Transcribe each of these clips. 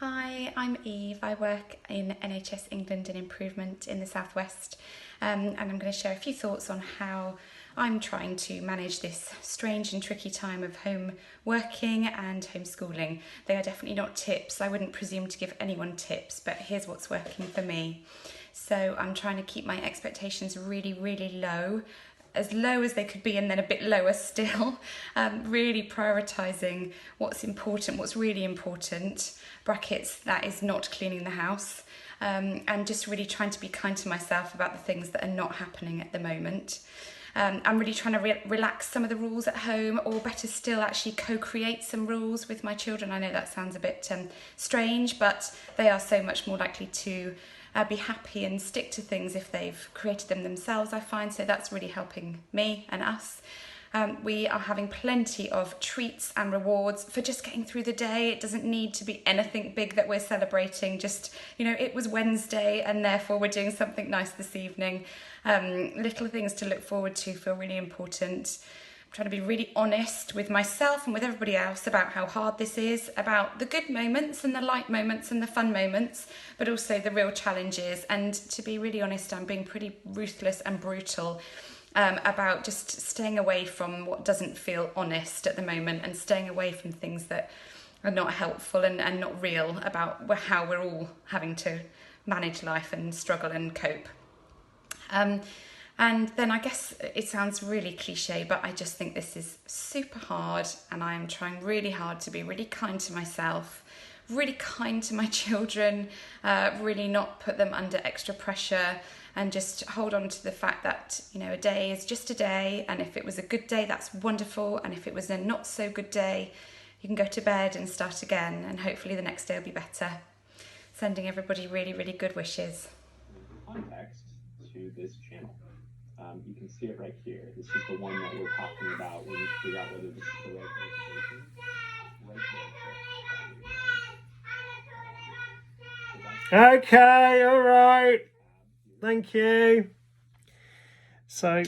Hi, I'm Eve. I work in NHS England and Improvement in the Southwest, and I'm going to share a few thoughts on how I'm trying to manage this strange and tricky time of home working and homeschooling. They are definitely not tips. I wouldn't presume to give anyone tips, but here's what's working for me. So I'm trying to keep my expectations really, really low, as low as they could be, and then a bit lower still. Really prioritising what's important, what's really important, brackets, that is not cleaning the house, and just really trying to be kind to myself about the things that are not happening at the moment. I'm really trying to relax some of the rules at home, or better still, actually co-create some rules with my children. I know that sounds a bit strange, but they are so much more likely to be happy and stick to things if they've created them themselves, I find. So that's really helping me and us. We are having plenty of treats and rewards for just getting through the day. It doesn't need to be anything big that we're celebrating. Just, it was Wednesday and therefore we're doing something nice this evening. Little things to look forward to feel really important. I'm trying to be really honest with myself and with everybody else about how hard this is, about the good moments and the light moments and the fun moments, but also the real challenges. And to be really honest, I'm being pretty ruthless and brutal about just staying away from what doesn't feel honest at the moment, and staying away from things that are not helpful and not real about how we're all having to manage life and struggle and cope. And then I guess it sounds really cliche, but I just think this is super hard, and I am trying really hard to be really kind to myself, really kind to my children, really not put them under extra pressure, and just hold on to the fact that, a day is just a day, and if it was a good day, that's wonderful, and if it was a not so good day, you can go to bed and start again, and hopefully the next day will be better. Sending everybody really, really good wishes. Context to this channel. You can see it right here. This is the one that we're talking about when you figure out whether this is the right notification. Right there. Okay, all right. Thank you. So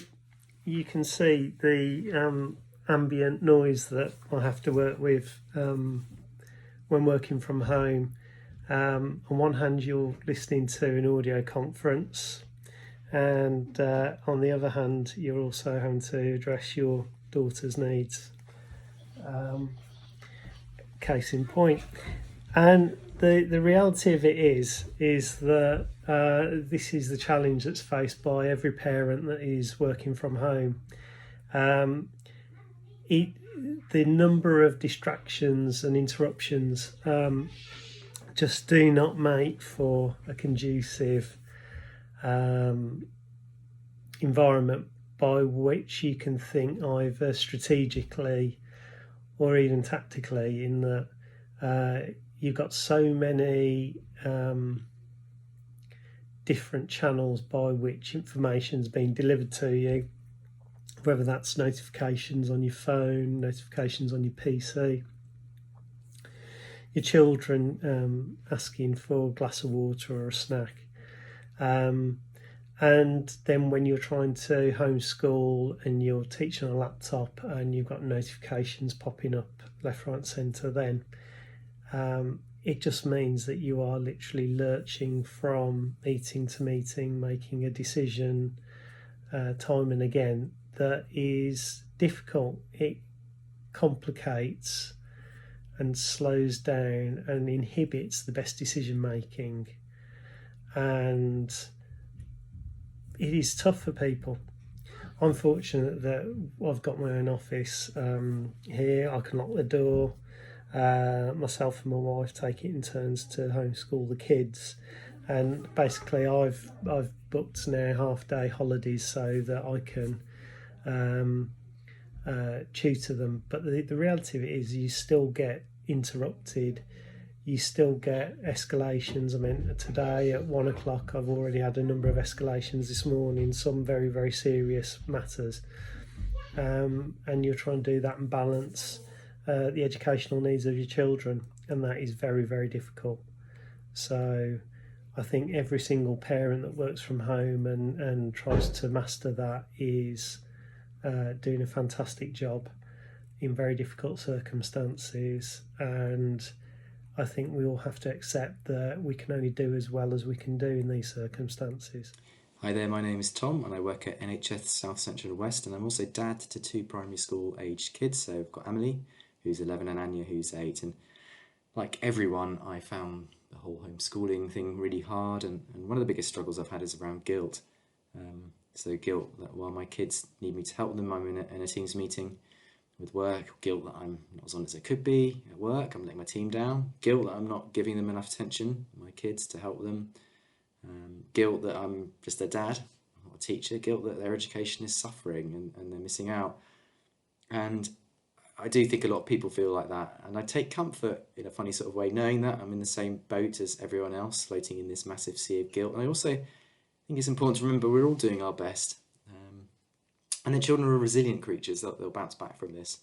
you can see the ambient noise that I have to work with when working from home. On one hand, you're listening to an audio conference, and on the other hand, you're also having to address your daughter's needs. Case in point. And the reality of it is that this is the challenge that's faced by every parent that is working from home. The number of distractions and interruptions just do not make for a conducive environment by which you can think either strategically or even tactically, in that you've got so many different channels by which information's being delivered to you, whether that's notifications on your phone, notifications on your PC, your children asking for a glass of water or a snack. And then when you're trying to homeschool and you're teaching on a laptop and you've got notifications popping up left, right, centre, then it just means that you are literally lurching from meeting to meeting, making a decision time and again that is difficult. It complicates and slows down and inhibits the best decision making, and it is tough for people. I'm fortunate that I've got my own office here. I can lock the door. Myself and my wife take it in turns to homeschool the kids, and basically I've booked now half-day holidays so that I can tutor them. But the reality of it is you still get interrupted, you still get escalations. I mean, today at 1 o'clock I've already had a number of escalations this morning, some very, very serious matters, and you're trying to do that and balance the educational needs of your children, and that is very, very difficult. So I think every single parent that works from home and tries to master that is doing a fantastic job in very difficult circumstances, and I think we all have to accept that we can only do as well as we can do in these circumstances. Hi there, my name is Tom and I work at NHS South Central and West, and I'm also dad to 2 primary school aged kids. So I've got Emily, who's 11, and Anya, who's 8. And like everyone, I found the whole homeschooling thing really hard, and one of the biggest struggles I've had is around guilt. So guilt that while my kids need me to help them, I'm in a Teams meeting with work. Guilt that I'm not as on as I could be at work, I'm letting my team down. Guilt that I'm not giving them enough attention, my kids, to help them. Guilt that I'm just a dad, not a teacher. Guilt that their education is suffering and they're missing out. And I do think a lot of people feel like that, and I take comfort in a funny sort of way knowing that I'm in the same boat as everyone else, floating in this massive sea of guilt. And I also think it's important to remember we're all doing our best, and that children are resilient creatures. They'll bounce back from this.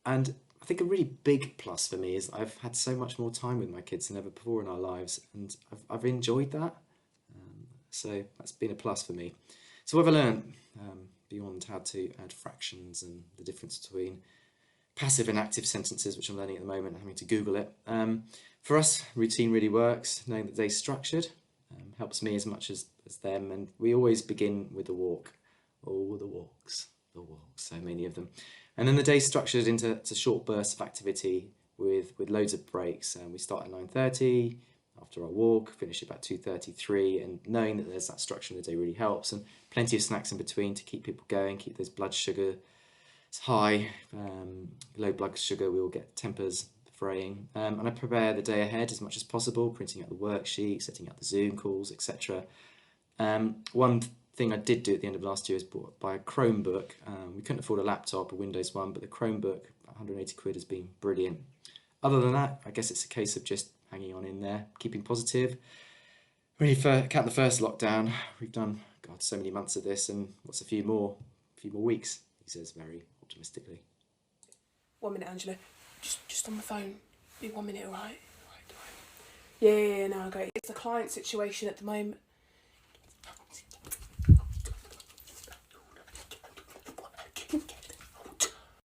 And I think a really big plus for me is I've had so much more time with my kids than ever before in our lives, and I've enjoyed that. So that's been a plus for me. So what have I learned beyond how to add fractions and the difference between passive and active sentences, which I'm learning at the moment, having to Google it. For us, routine really works. Knowing that the day's structured helps me as much as them, and we always begin with a walk. Oh, the walks, so many of them. And then the day's structured into short bursts of activity with loads of breaks. We start at 9:30 after our walk, finish about 2:33, and knowing that there's that structure in the day really helps, and plenty of snacks in between to keep people going, keep those blood sugar high. Low blood sugar, we all get tempers fraying. And I prepare the day ahead as much as possible, printing out the worksheet, setting up the Zoom calls, etc. One thing I did do at the end of last year is buy a Chromebook. We couldn't afford a laptop, a Windows one, but the Chromebook, 180 quid, has been brilliant. Other than that, I guess it's a case of just hanging on in there, keeping positive. When you count the first lockdown, we've done, God, so many months of this, and what's a few more weeks, he says very optimistically. 1 minute, Angela. Just on the phone. Be 1 minute, all right? All right. Yeah, no, great. It's a client situation at the moment.